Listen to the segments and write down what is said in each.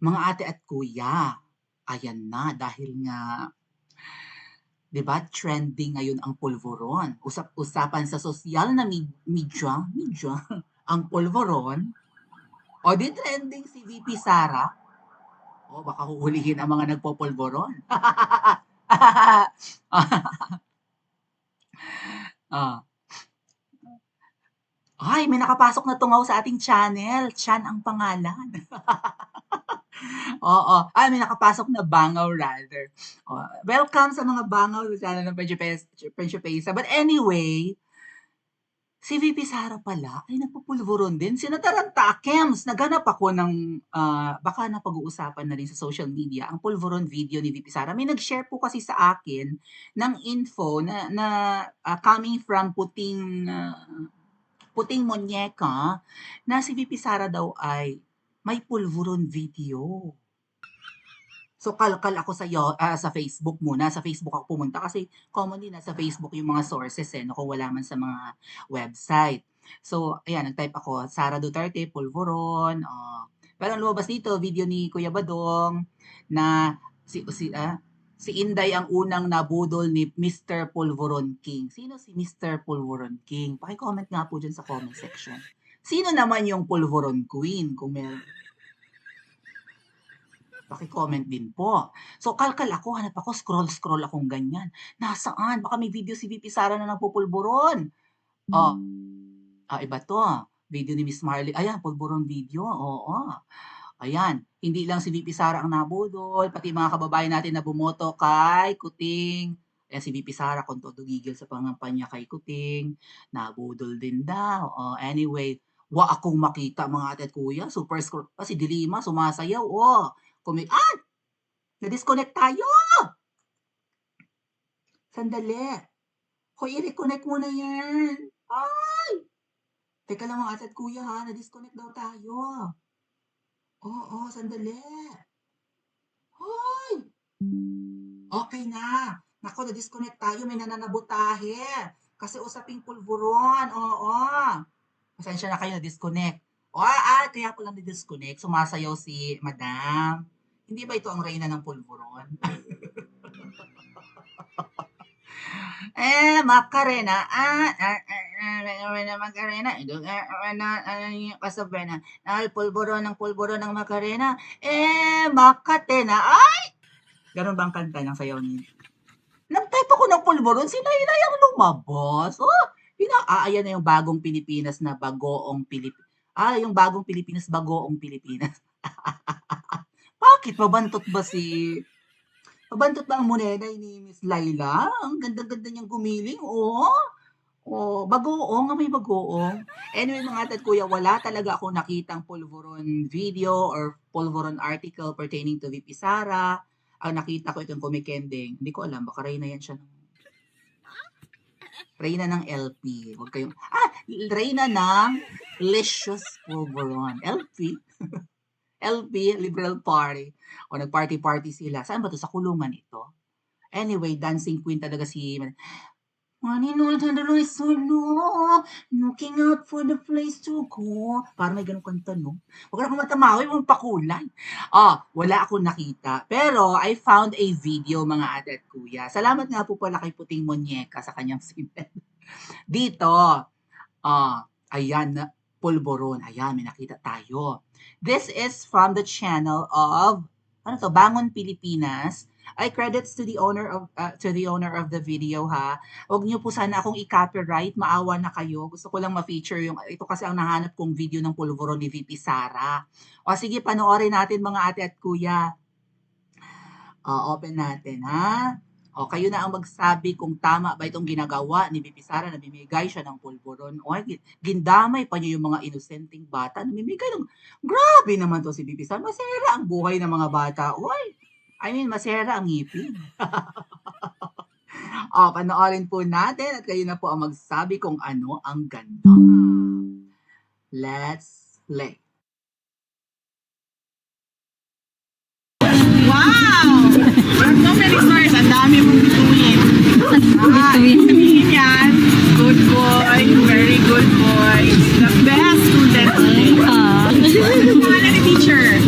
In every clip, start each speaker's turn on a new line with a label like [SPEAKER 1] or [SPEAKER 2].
[SPEAKER 1] Mga ate at kuya, ayan na dahil nga 'di ba trending ngayon ang pulburon. Usap-usapan sa sosyal na media ang pulburon. O di trending si VP Sara. O baka huhulihin ang mga nagpopulburon. Ah. Ay, may nakapasok na tungaw sa ating channel. Chan ang pangalan. Oo. Ay, may nakapasok na bangaw rather. Welcome sa mga bangaw sa channel ng Pensyopesa. But anyway, si VP Sara pala ay nagpupulburon din. Sinataranta, Kems, naghanap ako ng, baka napag-uusapan na rin sa social media, ang pulburon video ni VP Sara. May nag-share po kasi sa akin ng info na coming from Puting Muñeca na si VP Sara daw ay may pulburon video. So kalkal ako sa Facebook muna. Sa Facebook ako pumunta kasi commonly nasa Facebook yung mga sources kung wala man sa mga website. So ayan, nag-type ako, Sara Duterte, pulburon. Pero ang lumabas dito, video ni Kuya Badong na si Inday ang unang nabudol ni Mr. Pulburon King. Sino si Mr. Pulburon King? Paki-comment nga po dyan sa comment section. Sino naman yung Pulburon Queen? Kung meron, paki-comment din po. So, kalkal ako, hanap ako, scroll akong ganyan. Nasaan? Baka may video si VP Sara na nagpupulburon. Iba to. Video ni Miss Marley. Ayan, pulburon video. Oo. Ayan, hindi lang si VP Sara ang nabudol, pati mga kababayan natin na bumoto kay Kuting. Ayan, si VP Sara kung todo gigil sa pangampanya kay Kuting, nabudol din daw. Anyway, akong makita mga ate at kuya, super scroll. Si Dilima, sumasayaw. Na-disconnect tayo! Sandali. Hoy, i-reconnect muna yan. Ay! Teka lang mga ate at kuya ha, na-disconnect daw tayo. Oo, sandali. Hoy! Okay na. Nako, na-disconnect tayo. May nananabotahe. Kasi usaping pulburon. Oo. Pasensya na kayo, na-disconnect. Kaya ko lang na-disconnect. Sumasayaw si Madam. Hindi ba ito ang reyna ng pulburon? Macarena. Macarena. Kasabay na. Pulburon ng Macarena. Makatena. Ay! Ganun ba ang kanta ng sayaw niya? Nag-type ako ng pulburon. Sila ang lumabas. Ayan na yung bagong Pilipinas na bagoong Pilipinas. Yung bagong Pilipinas, bagoong Pilipinas. Bakit? Pabantot ba ang monenay ni Miss Laila? Ang ganda-ganda niyang gumiling, bagoong, may bagoong. Anyway, mga ate at kuya, wala talaga ako nakitang pulburon video or pulburon article pertaining to VP Sara. Ang nakita ko itong kumikending. Hindi ko alam, baka reyna yan siya. Reyna ng LP. Huwag kayong, reyna ng Licious Pulburon. LP? LP, Liberal Party. Nag-party-party sila. Saan ba to? Sa kulungan ito? Anyway, dancing queen talaga si looking out for the place to go. Parang may ganun kanta, no? Huwag na akong matamawi, mong pakulay. Wala akong nakita. Pero, I found a video, mga ate at kuya. Salamat nga po pala kay Puting Muñeca sa kanyang simen. Dito, ayan, pulburon. Ayan, may nakita tayo. This is from the channel of, Bangon Pilipinas. Ay, credits to the owner of the video ha. Huwag niyo po sana akong i-copyright, maawa na kayo. Gusto ko lang ma-feature ito kasi ang nahanap kong video ng pulburon ni VP Sara. Sige, panoorin natin mga ate at kuya. Open natin ha. Kayo na ang magsabi kung tama ba itong ginagawa ni VP Sara na bimigay siya ng pulburon. Gindamay pa niyo yung mga inosenteng bata. Namimigay ng, grabe naman to si VP Sara. Masera ang buhay ng mga bata. Masera ang ngipin. Panoorin po natin at kayo na po ang magsabi kung ano ang ganda. Let's play.
[SPEAKER 2] Wow! So many stars. Ang dami mong bituin. Sabihin yan, good boy, very good boy. The best student. Pangalan ni teacher.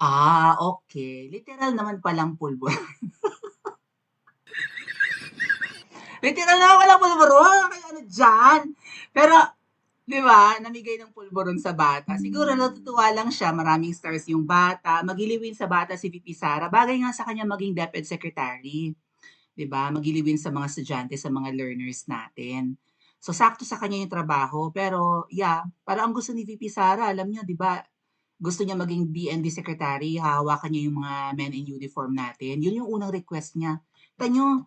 [SPEAKER 1] Okay. Literal naman palang pulbur. Literal naman palang pulburon. Kaya ano dyan? Pero, di ba, namigay ng pulburon sa bata. Siguro natutuwa lang siya, maraming stars yung bata. Magiliwin sa bata si VP Sara. Bagay nga sa kanya maging DepEd Secretary. 'Di ba? Magiliwin sa mga estudyante, sa mga learners natin. So sakto sa kanya yung trabaho, pero yeah, parang ang gusto ni VP Sara, alam niyo 'di ba? Gusto niya maging DND secretary, hahawakan niya yung mga men in uniform natin. Yun yung unang request niya. Tanyo,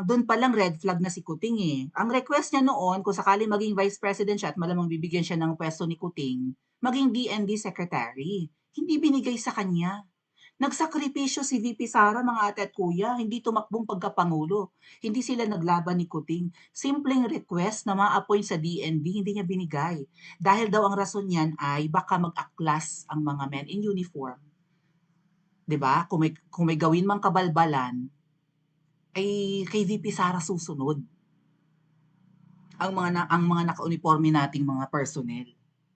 [SPEAKER 1] doon pa lang red flag na si Kuting eh. Ang request niya noon, kung sakali maging vice president siya at malamang bibigyan siya ng pwesto ni Kuting, maging DND secretary. Hindi binigay sa kanya. Nagsakripisyo si VP Sara, mga ate at kuya, hindi tumakbong pagkapangulo. Hindi sila naglaban ni Kuting. Simpleng request na ma-appoint sa DND, hindi niya binigay. Dahil daw ang rason niyan ay baka mag-aklas ang mga men in uniform. 'Di ba? Kung may gawin mang kabalbalan, ay kay VP Sara susunod ang mga naka-uniforme nating mga personnel.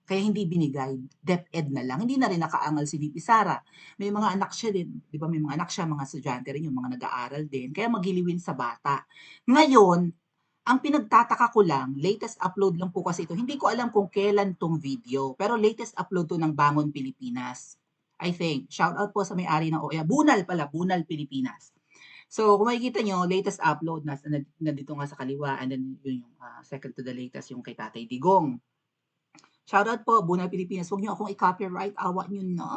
[SPEAKER 1] Kaya hindi binigay, DepEd na lang. Hindi na rin nakaangal si VP Sara. May mga anak siya din, 'di ba? May mga anak siya, mga estudyante rin yung mga nag-aaral din. Kaya magiliwin sa bata. Ngayon, ang pinagtataka ko lang, latest upload lang po kasi ito. Hindi ko alam kung kailan tong video, pero latest upload to ng Bangon Pilipinas. I think. Shout out po sa may-ari ng OEA. Bunal pala, Bunal Pilipinas. So, kung makikita nyo, latest upload, nandito nga sa kaliwa, and then yun yung second to the latest, yung kay Tatay Digong. Shoutout po, Bunal Pilipinas. Huwag nyo akong i-copyright, awa nyo na.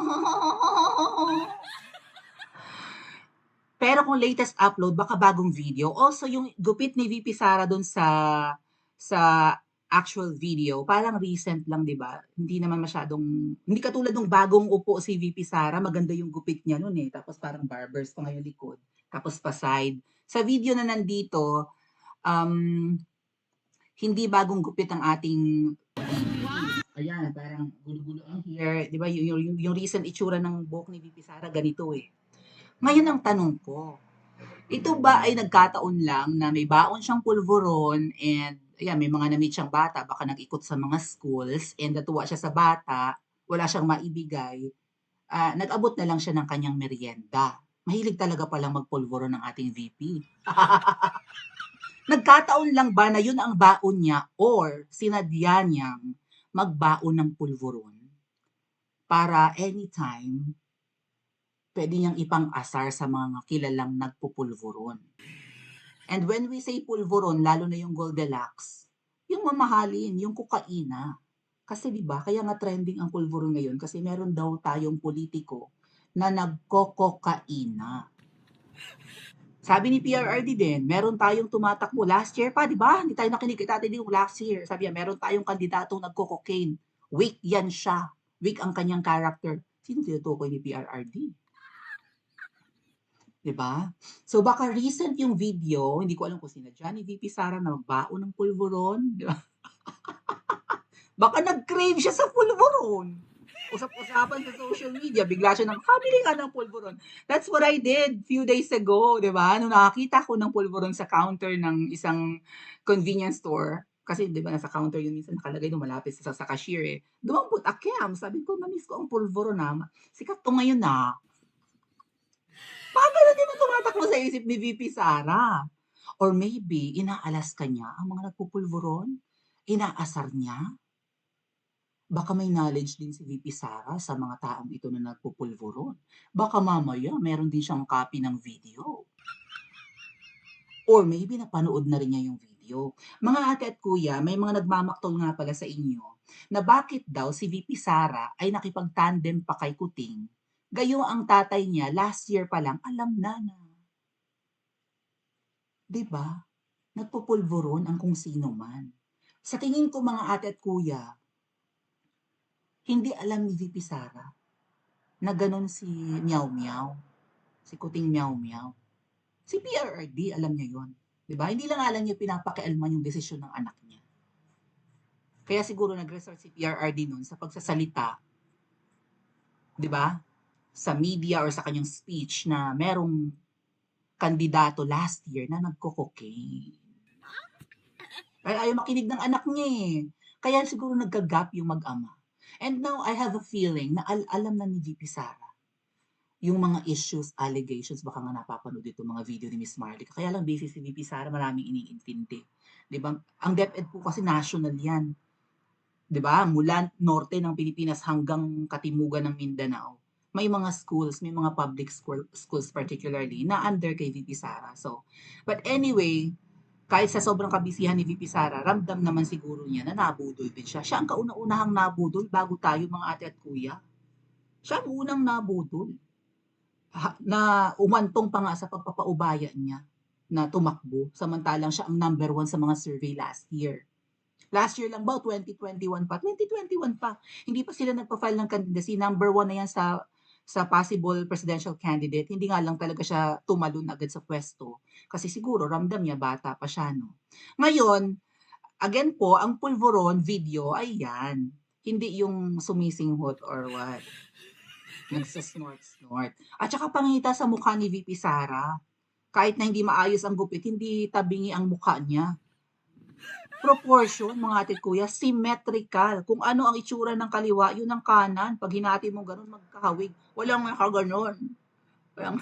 [SPEAKER 1] Pero kung latest upload, baka bagong video. Also, yung gupit ni VP Sara dun sa actual video, parang recent lang, di ba? Hindi naman masyadong, hindi katulad ng bagong upo si VP Sara, maganda yung gupit niya nun eh. Tapos parang barbers pa ngayon likod. Tapos pa side. Sa video na nandito, um, hindi bagong gupit ang ating ayan, parang gulo-gulo ang hair. Di ba? Yung recent itsura ng buhok ni VP Sara, ganito eh. Ngayon ang tanong ko, ito ba ay nagkataon lang na may baon siyang pulveron and ayan, may mga na-meet siyang bata, baka nag-ikot sa mga schools and natuwa siya sa bata, wala siyang maibigay, nag-abot na lang siya ng kanyang merienda. Mahilig talaga palang magpulveron ng ating VP. Nagkataon lang ba na yun ang baon niya or sinadya niyang magbaon ng pulveron para anytime pwede niyang ipang-asar sa mga kilalang nagpupulveron. And when we say pulveron, lalo na yung Goldilocks, yung mamahalin, yung kokaina. Kasi 'di ba, kaya nga trending ang pulveron ngayon kasi meron daw tayong politiko na nagkokokaina. Sabi ni PRRD din, meron tayong tumatakbo last year pa, 'di ba? Hindi tayo nakinig kay Tatay Digong last year. Sabi niya, meron tayong kandidatong nagko-cocaine. Weak yan siya. Weak ang kanyang character. Sino tinutukoy ni PRRD? 'Di ba? So baka recent yung video, hindi ko alam kung sinadya ni VP Sara na magbaon ng pulveron, 'di ba? Baka nag-crave siya sa pulveron. Usap-usapan sa social media, bigla siya "Pabili nga ng pulveron." That's what I did few days ago, 'di ba? Nung nakakita ko ng pulveron sa counter ng isang convenience store, kasi 'di ba nasa counter yun minsan nakalagay dun malapit sa cashier eh. Dumampot akyam, sabi ko, "Na-miss ko ang pulveron sikat 'to ngayon Baka ganun din ang tumatakbo sa isip ni VP Sara. Or maybe, inaalas ka niya ang mga nagpupulveron? Inaasar niya? Baka may knowledge din si VP Sara sa mga taong ito na nagpupulveron. Baka mamaya meron din siyang copy ng video. Or maybe napanood na rin niya yung video. Mga ate at kuya, may mga nagmamaktol nga pala sa inyo na bakit daw si VP Sara ay nakipag-tandem pa kay Kuting. Gayong ang tatay niya last year pa lang alam na 'di ba? Nagpupulveron ang kung sino man. Sa tingin ko mga ate at kuya, hindi alam ni VP Sara na ganon si Meow Meow, si Kuting Meow Meow. Si PRRD, alam niya yon, 'di ba? Hindi lang alam niya pinapakialaman yung desisyon ng anak niya. Kaya siguro nag-resort si PRRD noon sa pagsasalita, 'di ba? Sa media or sa kanyang speech na merong kandidato last year na nagko-cocaine. Ay ayaw makinig ng anak niya eh. Kaya siguro nagka-gap yung mag-ama. And now I have a feeling na alam na ni VP Sara yung mga issues, allegations, baka nga napapanood itong mga video ni Miss Marlica. Kaya lang busy si VP Sara, maraming iniintindi. 'Di ba? Ang DepEd po kasi national 'yan. 'Di ba? Mula norte ng Pilipinas hanggang katimugan ng Mindanao. May mga schools, may mga schools particularly na under kay VP Sara. So, but anyway, kahit sa sobrang kabisihan ni VP Sara, ramdam naman siguro niya na nabudol din siya. Siya ang kauna-unahang nabudol bago tayo mga ate at kuya. Siya ang unang nabudol na umantong pa nga sa pagpapaubaya niya na tumakbo. Samantalang siya ang number 1 sa mga survey last year. Last year lang ba, 2021 pa? 2021 pa. Hindi pa sila nagpa-file ng candidacy. Number 1 na yan sa possible presidential candidate. Hindi nga lang talaga siya tumalon agad sa pwesto. Kasi siguro, ramdam niya, bata pa siya, no? Ngayon, again po, ang pulveron video ay yan. Hindi yung sumisinghot or what. Nagsasnort-snort. At saka pangita sa mukha ni VP Sara. Kahit na hindi maayos ang gupit, hindi tabingi ang mukha niya. Proportion, mga ate at kuya, symmetrical. Kung ano ang itsura ng kaliwa, yun ang kanan. Pag hinati mo ganun, magkahawig. Walang nakaganon. Walang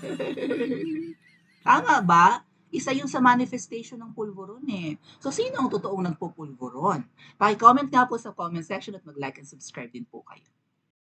[SPEAKER 1] Tama ba? Isa yun sa manifestation ng pulveron eh. So, sino ang totoong nagpupulveron? Paki-comment nga po sa comment section at mag-like and subscribe din po kayo.